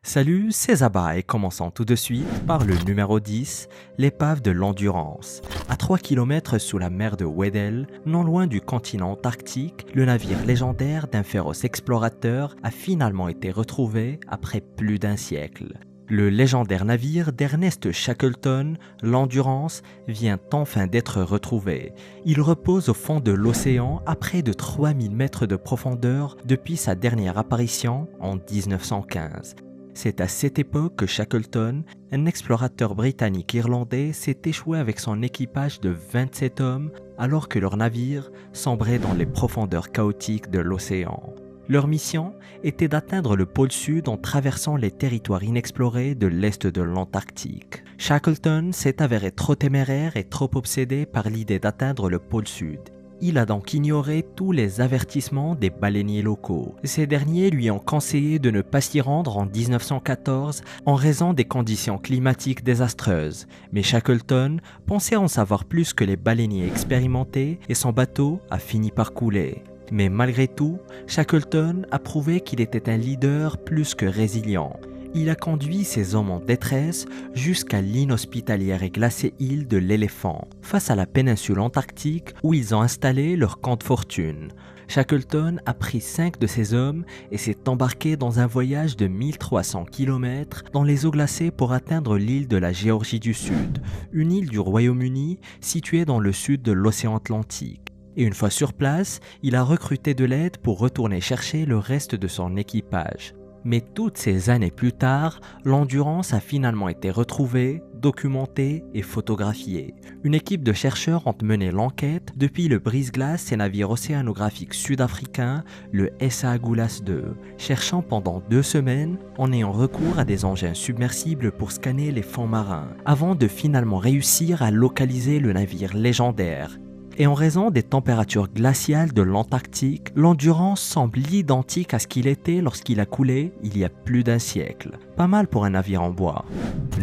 Salut, c'est Zaba et commençons tout de suite par le numéro 10, l'épave de l'Endurance. À 3 km sous la mer de Weddell, non loin du continent antarctique, le navire légendaire d'un féroce explorateur a finalement été retrouvé après plus d'un siècle. Le légendaire navire d'Ernest Shackleton, l'Endurance, vient enfin d'être retrouvé. Il repose au fond de l'océan à près de 3000 mètres de profondeur depuis sa dernière apparition en 1915. C'est à cette époque que Shackleton, un explorateur britannique-irlandais, s'est échoué avec son équipage de 27 hommes alors que leur navire sombrait dans les profondeurs chaotiques de l'océan. Leur mission était d'atteindre le pôle sud en traversant les territoires inexplorés de l'est de l'Antarctique. Shackleton s'est avéré trop téméraire et trop obsédé par l'idée d'atteindre le pôle sud. Il a donc ignoré tous les avertissements des baleiniers locaux. Ces derniers lui ont conseillé de ne pas s'y rendre en 1914 en raison des conditions climatiques désastreuses. Mais Shackleton pensait en savoir plus que les baleiniers expérimentés et son bateau a fini par couler. Mais malgré tout, Shackleton a prouvé qu'il était un leader plus que résilient. Il a conduit ses hommes en détresse jusqu'à l'inhospitalière et glacée île de l'Éléphant, face à la péninsule antarctique où ils ont installé leur camp de fortune. Shackleton a pris 5 de ses hommes et s'est embarqué dans un voyage de 1300 km dans les eaux glacées pour atteindre l'île de la Géorgie du Sud, une île du Royaume-Uni située dans le sud de l'océan Atlantique. Et une fois sur place, il a recruté de l'aide pour retourner chercher le reste de son équipage. Mais toutes ces années plus tard, l'Endurance a finalement été retrouvée, documentée et photographiée. Une équipe de chercheurs ont mené l'enquête depuis le brise-glace et navire océanographique sud-africain, le SA Agulhas II, cherchant pendant 2 semaines en ayant recours à des engins submersibles pour scanner les fonds marins, avant de finalement réussir à localiser le navire légendaire. Et en raison des températures glaciales de l'Antarctique, l'Endurance semble identique à ce qu'il était lorsqu'il a coulé il y a plus d'un siècle. Pas mal pour un navire en bois.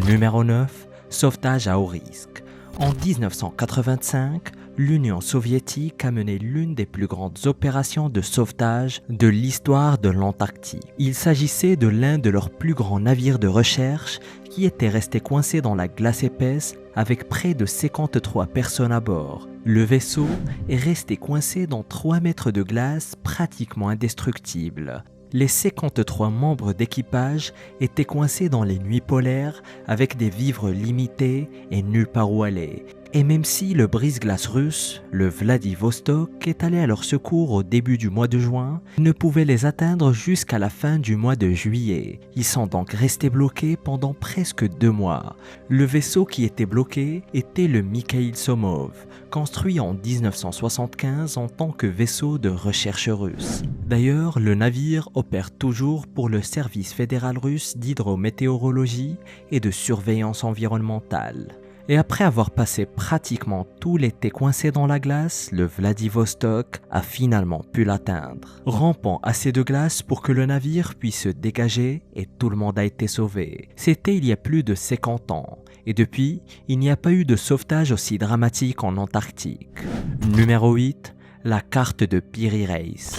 Numéro 9, sauvetage à haut risque. En 1985, l'Union soviétique a mené l'une des plus grandes opérations de sauvetage de l'histoire de l'Antarctique. Il s'agissait de l'un de leurs plus grands navires de recherche qui était resté coincé dans la glace épaisse avec près de 53 personnes à bord. Le vaisseau est resté coincé dans 3 mètres de glace pratiquement indestructible. Les 53 membres d'équipage étaient coincés dans les nuits polaires avec des vivres limités et nulle part où aller. Et même si le brise-glace russe, le Vladivostok, est allé à leur secours au début du mois de juin, ils ne pouvaient les atteindre jusqu'à la fin du mois de juillet. Ils sont donc restés bloqués pendant presque 2 mois. Le vaisseau qui était bloqué était le Mikhail Somov, construit en 1975 en tant que vaisseau de recherche russe. D'ailleurs, le navire opère toujours pour le service fédéral russe d'hydrométéorologie et de surveillance environnementale. Et après avoir passé pratiquement tout l'été coincé dans la glace, le Vladivostok a finalement pu l'atteindre, rampant assez de glace pour que le navire puisse se dégager et tout le monde a été sauvé. C'était il y a plus de 50 ans, et depuis, il n'y a pas eu de sauvetage aussi dramatique en Antarctique. Numéro 8, la carte de Piri Reis.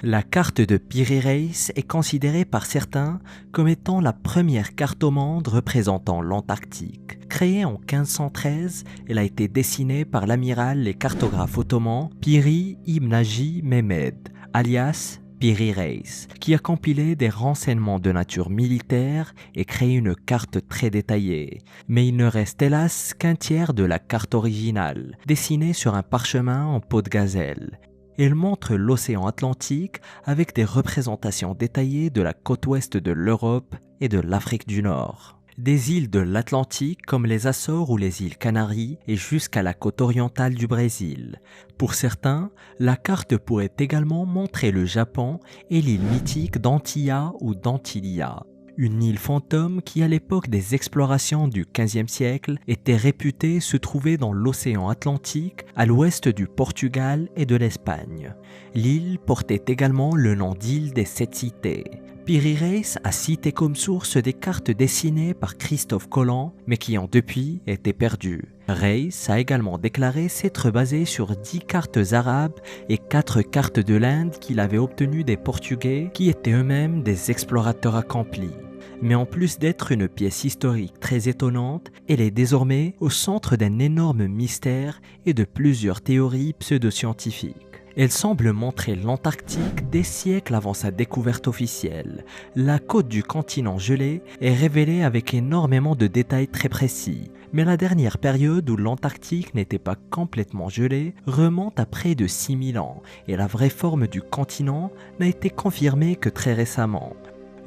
La carte de Piri Reis est considérée par certains comme étant la première carte au monde représentant l'Antarctique. Créée en 1513, elle a été dessinée par l'amiral et cartographe ottoman Piri ibn Hajji Mehmed, alias Piri Reis, qui a compilé des renseignements de nature militaire et créé une carte très détaillée. Mais il ne reste hélas qu'un tiers de la carte originale, dessinée sur un parchemin en peau de gazelle. Elle montre l'océan Atlantique avec des représentations détaillées de la côte ouest de l'Europe et de l'Afrique du Nord. Des îles de l'Atlantique comme les Açores ou les îles Canaries et jusqu'à la côte orientale du Brésil. Pour certains, la carte pourrait également montrer le Japon et l'île mythique d'Antilla ou d'Antilia. Une île fantôme qui, à l'époque des explorations du XVe siècle, était réputée se trouver dans l'océan Atlantique, à l'ouest du Portugal et de l'Espagne. L'île portait également le nom d'île des 7 cités. Piri Reis a cité comme source des cartes dessinées par Christophe Colomb, mais qui ont depuis été perdues. Reis a également déclaré s'être basé sur 10 cartes arabes et 4 cartes de l'Inde qu'il avait obtenues des Portugais, qui étaient eux-mêmes des explorateurs accomplis. Mais en plus d'être une pièce historique très étonnante, elle est désormais au centre d'un énorme mystère et de plusieurs théories pseudo-scientifiques. Elle semble montrer l'Antarctique des siècles avant sa découverte officielle. La côte du continent gelé est révélée avec énormément de détails très précis. Mais la dernière période où l'Antarctique n'était pas complètement gelé remonte à près de 6000 ans et la vraie forme du continent n'a été confirmée que très récemment.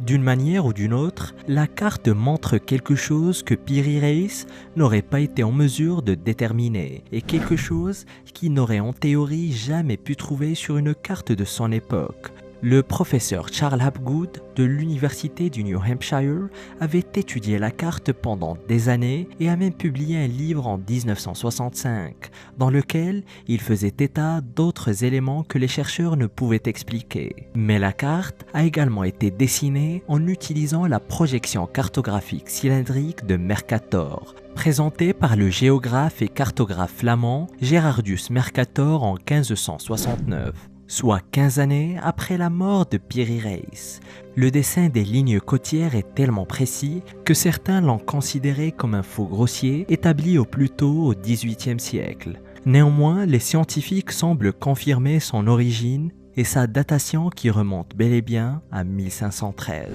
D'une manière ou d'une autre, la carte montre quelque chose que Piri Reis n'aurait pas été en mesure de déterminer et quelque chose qu'il n'aurait en théorie jamais pu trouver sur une carte de son époque. Le professeur Charles Hapgood de l'université du New Hampshire avait étudié la carte pendant des années et a même publié un livre en 1965 dans lequel il faisait état d'autres éléments que les chercheurs ne pouvaient expliquer. Mais la carte a également été dessinée en utilisant la projection cartographique cylindrique de Mercator, présentée par le géographe et cartographe flamand Gerardus Mercator en 1569. Soit 15 années après la mort de Piri Reis. Le dessin des lignes côtières est tellement précis que certains l'ont considéré comme un faux grossier établi au plus tôt au XVIIIe siècle. Néanmoins, les scientifiques semblent confirmer son origine et sa datation qui remonte bel et bien à 1513.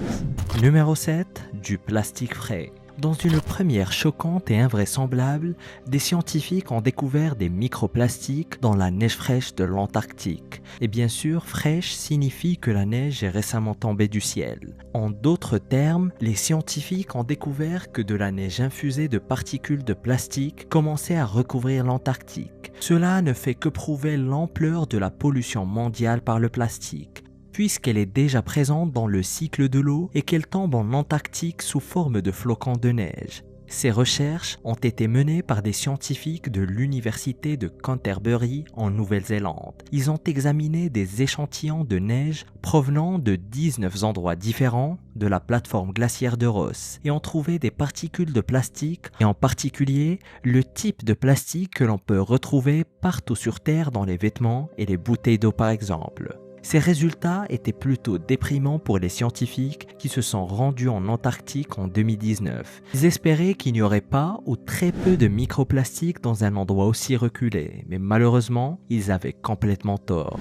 Numéro 7. Du plastique frais. Dans une première choquante et invraisemblable, des scientifiques ont découvert des microplastiques dans la neige fraîche de l'Antarctique. Et bien sûr, fraîche signifie que la neige est récemment tombée du ciel. En d'autres termes, les scientifiques ont découvert que de la neige infusée de particules de plastique commençait à recouvrir l'Antarctique. Cela ne fait que prouver l'ampleur de la pollution mondiale par le plastique, puisqu'elle est déjà présente dans le cycle de l'eau et qu'elle tombe en Antarctique sous forme de flocons de neige. Ces recherches ont été menées par des scientifiques de l'université de Canterbury en Nouvelle-Zélande. Ils ont examiné des échantillons de neige provenant de 19 endroits différents de la plateforme glaciaire de Ross et ont trouvé des particules de plastique et en particulier le type de plastique que l'on peut retrouver partout sur Terre dans les vêtements et les bouteilles d'eau par exemple. Ces résultats étaient plutôt déprimants pour les scientifiques qui se sont rendus en Antarctique en 2019. Ils espéraient qu'il n'y aurait pas ou très peu de microplastiques dans un endroit aussi reculé, mais malheureusement, ils avaient complètement tort.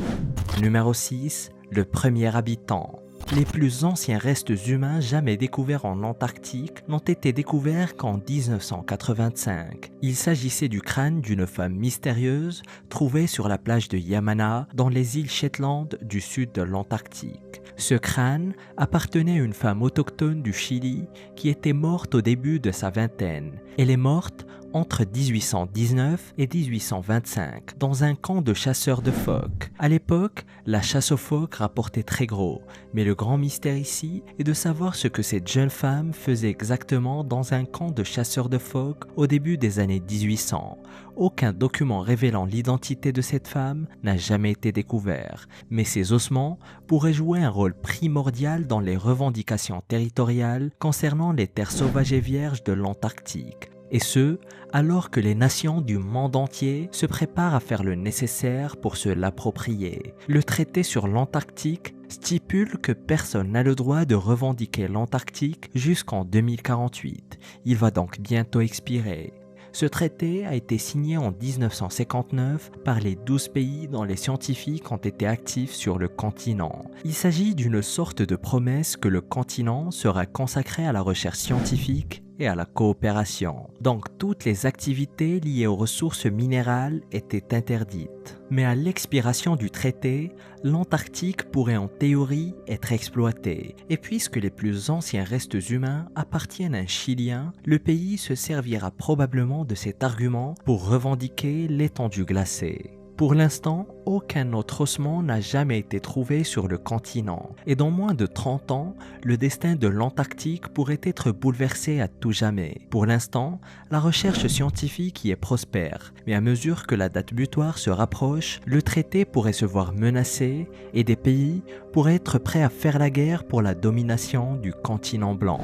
Numéro 6. Le premier habitant. Les plus anciens restes humains jamais découverts en Antarctique n'ont été découverts qu'en 1985. Il s'agissait du crâne d'une femme mystérieuse trouvée sur la plage de Yamana dans les îles Shetland du sud de l'Antarctique. Ce crâne appartenait à une femme autochtone du Chili qui était morte au début de sa vingtaine. Elle est morte entre 1819 et 1825 dans un camp de chasseurs de phoques. À l'époque, la chasse aux phoques rapportait très gros, mais le grand mystère ici est de savoir ce que cette jeune femme faisait exactement dans un camp de chasseurs de phoques au début des années 1800. Aucun document révélant l'identité de cette femme n'a jamais été découvert, mais ses ossements pourraient jouer un rôle primordial dans les revendications territoriales concernant les terres sauvages et vierges de l'Antarctique. Et ce, alors que les nations du monde entier se préparent à faire le nécessaire pour se l'approprier. Le traité sur l'Antarctique stipule que personne n'a le droit de revendiquer l'Antarctique jusqu'en 2048. Il va donc bientôt expirer. Ce traité a été signé en 1959 par les 12 pays dont les scientifiques ont été actifs sur le continent. Il s'agit d'une sorte de promesse que le continent sera consacré à la recherche scientifique et à la coopération. Donc toutes les activités liées aux ressources minérales étaient interdites. Mais à l'expiration du traité, l'Antarctique pourrait en théorie être exploitée. Et puisque les plus anciens restes humains appartiennent à un Chilien, le pays se servira probablement de cet argument pour revendiquer l'étendue glacée. Pour l'instant, aucun autre ossement n'a jamais été trouvé sur le continent. Et dans moins de 30 ans, le destin de l'Antarctique pourrait être bouleversé à tout jamais. Pour l'instant, la recherche scientifique y est prospère. Mais à mesure que la date butoir se rapproche, le traité pourrait se voir menacé et des pays pourraient être prêts à faire la guerre pour la domination du continent blanc.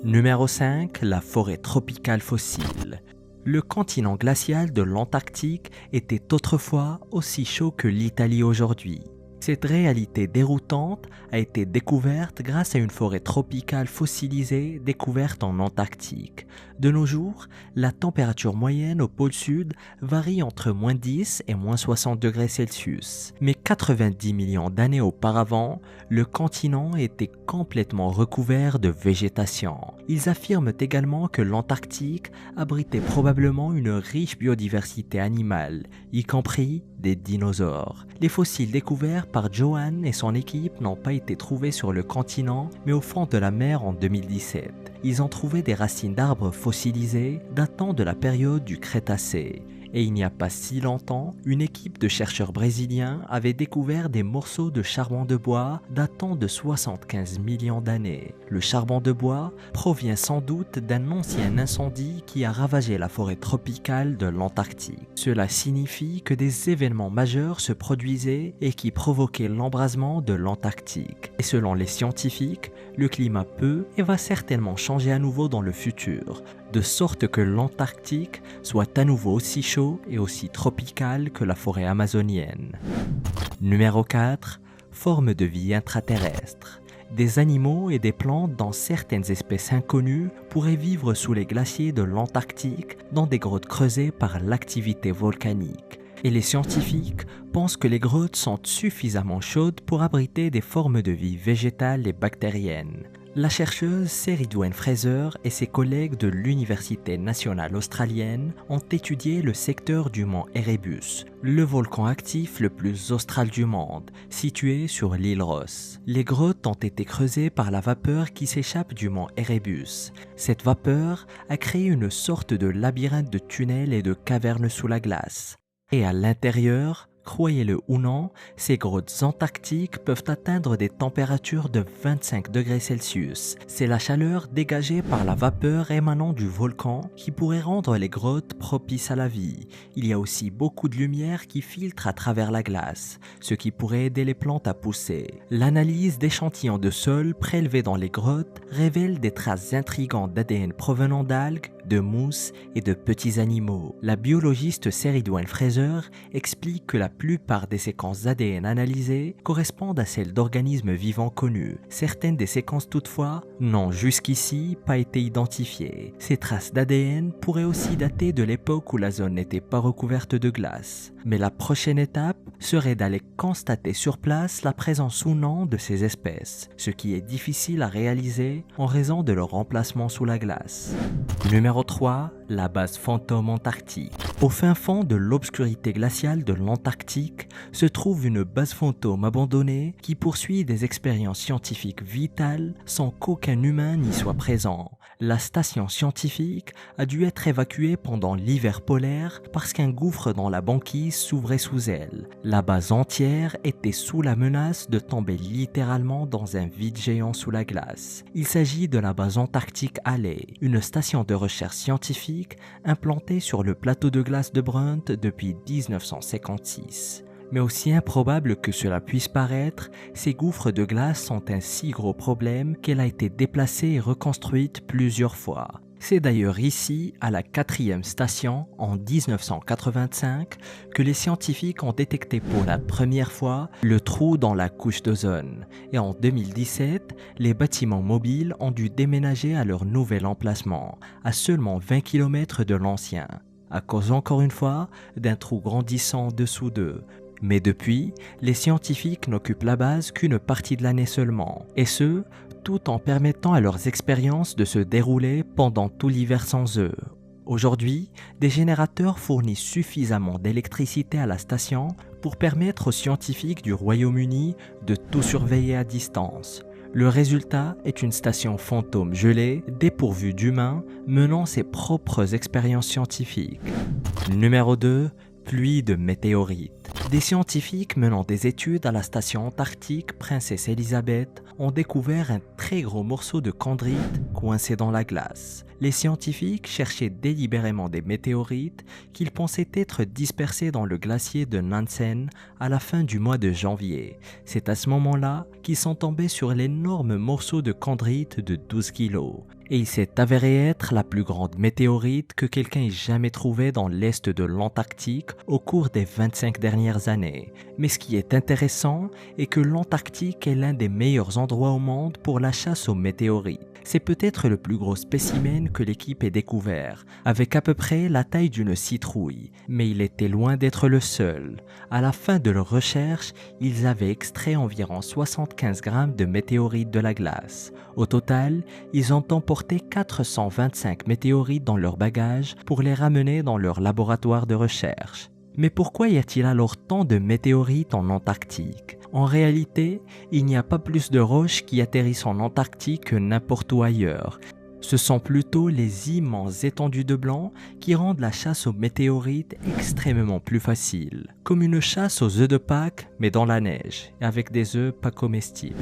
Numéro 5. La forêt tropicale fossile. Le continent glacial de l'Antarctique était autrefois aussi chaud que l'Italie aujourd'hui. Cette réalité déroutante a été découverte grâce à une forêt tropicale fossilisée découverte en Antarctique. De nos jours, la température moyenne au pôle sud varie entre -10 et -60 degrés Celsius. Mais 90 millions d'années auparavant, le continent était complètement recouvert de végétation. Ils affirment également que l'Antarctique abritait probablement une riche biodiversité animale, y compris des dinosaures. Les fossiles découverts par Johan et son équipe n'ont pas été trouvés sur le continent, mais au fond de la mer en 2017. Ils ont trouvé des racines d'arbres fossilisées datant de la période du Crétacé. Et il n'y a pas si longtemps, une équipe de chercheurs brésiliens avait découvert des morceaux de charbon de bois datant de 75 millions d'années. Le charbon de bois provient sans doute d'un ancien incendie qui a ravagé la forêt tropicale de l'Antarctique. Cela signifie que des événements majeurs se produisaient et qui provoquaient l'embrasement de l'Antarctique. Et selon les scientifiques, le climat peut et va certainement changer à nouveau dans le futur, de sorte que l'Antarctique soit à nouveau aussi chaud et aussi tropical que la forêt amazonienne. Numéro 4. Formes de vie intraterrestres. Des animaux et des plantes dont certaines espèces inconnues pourraient vivre sous les glaciers de l'Antarctique dans des grottes creusées par l'activité volcanique. Et les scientifiques pensent que les grottes sont suffisamment chaudes pour abriter des formes de vie végétales et bactériennes. La chercheuse Ceridwen Fraser et ses collègues de l'Université nationale australienne ont étudié le secteur du mont Erebus, le volcan actif le plus austral du monde, situé sur l'île Ross. Les grottes ont été creusées par la vapeur qui s'échappe du mont Erebus. Cette vapeur a créé une sorte de labyrinthe de tunnels et de cavernes sous la glace. Et à l'intérieur, croyez-le ou non, ces grottes antarctiques peuvent atteindre des températures de 25 degrés Celsius. C'est la chaleur dégagée par la vapeur émanant du volcan qui pourrait rendre les grottes propices à la vie. Il y a aussi beaucoup de lumière qui filtre à travers la glace, ce qui pourrait aider les plantes à pousser. L'analyse d'échantillons de sol prélevés dans les grottes révèle des traces intrigantes d'ADN provenant d'algues, de mousse et de petits animaux. La biologiste Ceridwen Fraser explique que la plupart des séquences ADN analysées correspondent à celles d'organismes vivants connus. Certaines des séquences toutefois n'ont jusqu'ici pas été identifiées. Ces traces d'ADN pourraient aussi dater de l'époque où la zone n'était pas recouverte de glace. Mais la prochaine étape serait d'aller constater sur place la présence ou non de ces espèces, ce qui est difficile à réaliser en raison de leur emplacement sous la glace. Numéro 3. La base fantôme antarctique. Au fin fond de l'obscurité glaciale de l'Antarctique se trouve une base fantôme abandonnée qui poursuit des expériences scientifiques vitales sans qu'aucun humain n'y soit présent. La station scientifique a dû être évacuée pendant l'hiver polaire parce qu'un gouffre dans la banquise s'ouvrait sous elle. La base entière était sous la menace de tomber littéralement dans un vide géant sous la glace. Il s'agit de la base antarctique Halley, une station de recherche scientifique implantée sur le plateau de glace de Brunt depuis 1956. Mais aussi improbable que cela puisse paraître, ces gouffres de glace sont un si gros problème qu'elle a été déplacée et reconstruite plusieurs fois. C'est d'ailleurs ici, à la 4e station, en 1985, que les scientifiques ont détecté pour la première fois le trou dans la couche d'ozone. Et en 2017, les bâtiments mobiles ont dû déménager à leur nouvel emplacement, à seulement 20 km de l'ancien, à cause encore une fois d'un trou grandissant dessous d'eux. Mais depuis, les scientifiques n'occupent la base qu'une partie de l'année seulement, et ce, tout en permettant à leurs expériences de se dérouler pendant tout l'hiver sans eux. Aujourd'hui, des générateurs fournissent suffisamment d'électricité à la station pour permettre aux scientifiques du Royaume-Uni de tout surveiller à distance. Le résultat est une station fantôme gelée, dépourvue d'humains, menant ses propres expériences scientifiques. Numéro 2. Pluie de météorites. Des scientifiques menant des études à la station antarctique Princesse Elisabeth ont découvert un très gros morceau de chondrite coincé dans la glace. Les scientifiques cherchaient délibérément des météorites qu'ils pensaient être dispersés dans le glacier de Nansen à la fin du mois de janvier. C'est à ce moment-là qu'ils sont tombés sur l'énorme morceau de chondrite de 12 kg. et il s'est avéré être la plus grande météorite que quelqu'un ait jamais trouvée dans l'est de l'Antarctique au cours des 25 dernières années. Mais ce qui est intéressant est que l'Antarctique est l'un des meilleurs endroits au monde pour la chasse aux météorites. C'est peut-être le plus gros spécimen que l'équipe ait découvert, avec à peu près la taille d'une citrouille, mais il était loin d'être le seul. À la fin de leur recherche, ils avaient extrait environ 75 grammes de météorites de la glace. Au total, ils ont emporté 425 météorites dans leur bagage pour les ramener dans leur laboratoire de recherche. Mais pourquoi y a-t-il alors tant de météorites en Antarctique? En réalité, il n'y a pas plus de roches qui atterrissent en Antarctique que n'importe où ailleurs. Ce sont plutôt les immenses étendues de blanc qui rendent la chasse aux météorites extrêmement plus facile. Comme une chasse aux œufs de Pâques, mais dans la neige, et avec des œufs pas comestibles.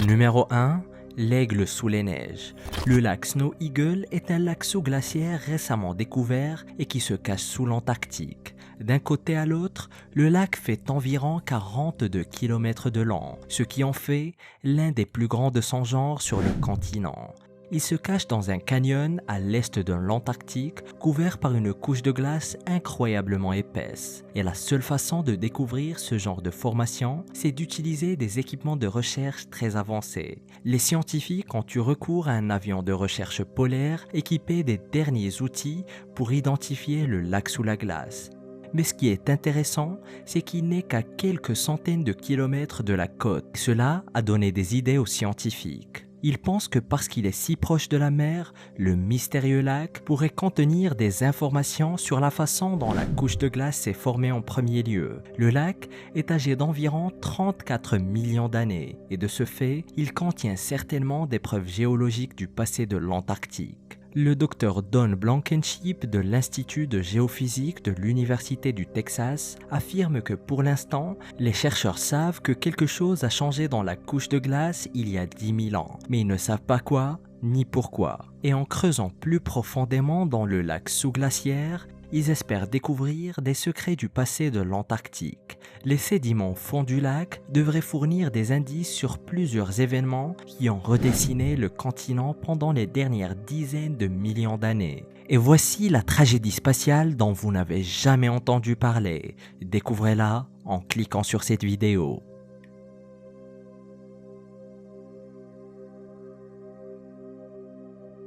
Numéro 1. L'aigle sous les neiges. Le lac Snow Eagle est un lac sous-glaciaire récemment découvert et qui se cache sous l'Antarctique. D'un côté à l'autre, le lac fait environ 42 km de long, ce qui en fait l'un des plus grands de son genre sur le continent. Il se cache dans un canyon à l'est de l'Antarctique, couvert par une couche de glace incroyablement épaisse. Et la seule façon de découvrir ce genre de formation, c'est d'utiliser des équipements de recherche très avancés. Les scientifiques ont eu recours à un avion de recherche polaire équipé des derniers outils pour identifier le lac sous la glace. Mais ce qui est intéressant, c'est qu'il n'est qu'à quelques centaines de kilomètres de la côte. Cela a donné des idées aux scientifiques. Ils pensent que parce qu'il est si proche de la mer, le mystérieux lac pourrait contenir des informations sur la façon dont la couche de glace s'est formée en premier lieu. Le lac est âgé d'environ 34 millions d'années et de ce fait, il contient certainement des preuves géologiques du passé de l'Antarctique. Le docteur Don Blankenship de l'Institut de géophysique de l'Université du Texas affirme que pour l'instant, les chercheurs savent que quelque chose a changé dans la couche de glace il y a 10 000 ans, mais ils ne savent pas quoi ni pourquoi. Et en creusant plus profondément dans le lac sous-glaciaire, ils espèrent découvrir des secrets du passé de l'Antarctique. Les sédiments au fond du lac devraient fournir des indices sur plusieurs événements qui ont redessiné le continent pendant les dernières dizaines de millions d'années. Et voici la tragédie spatiale dont vous n'avez jamais entendu parler. Découvrez-la en cliquant sur cette vidéo.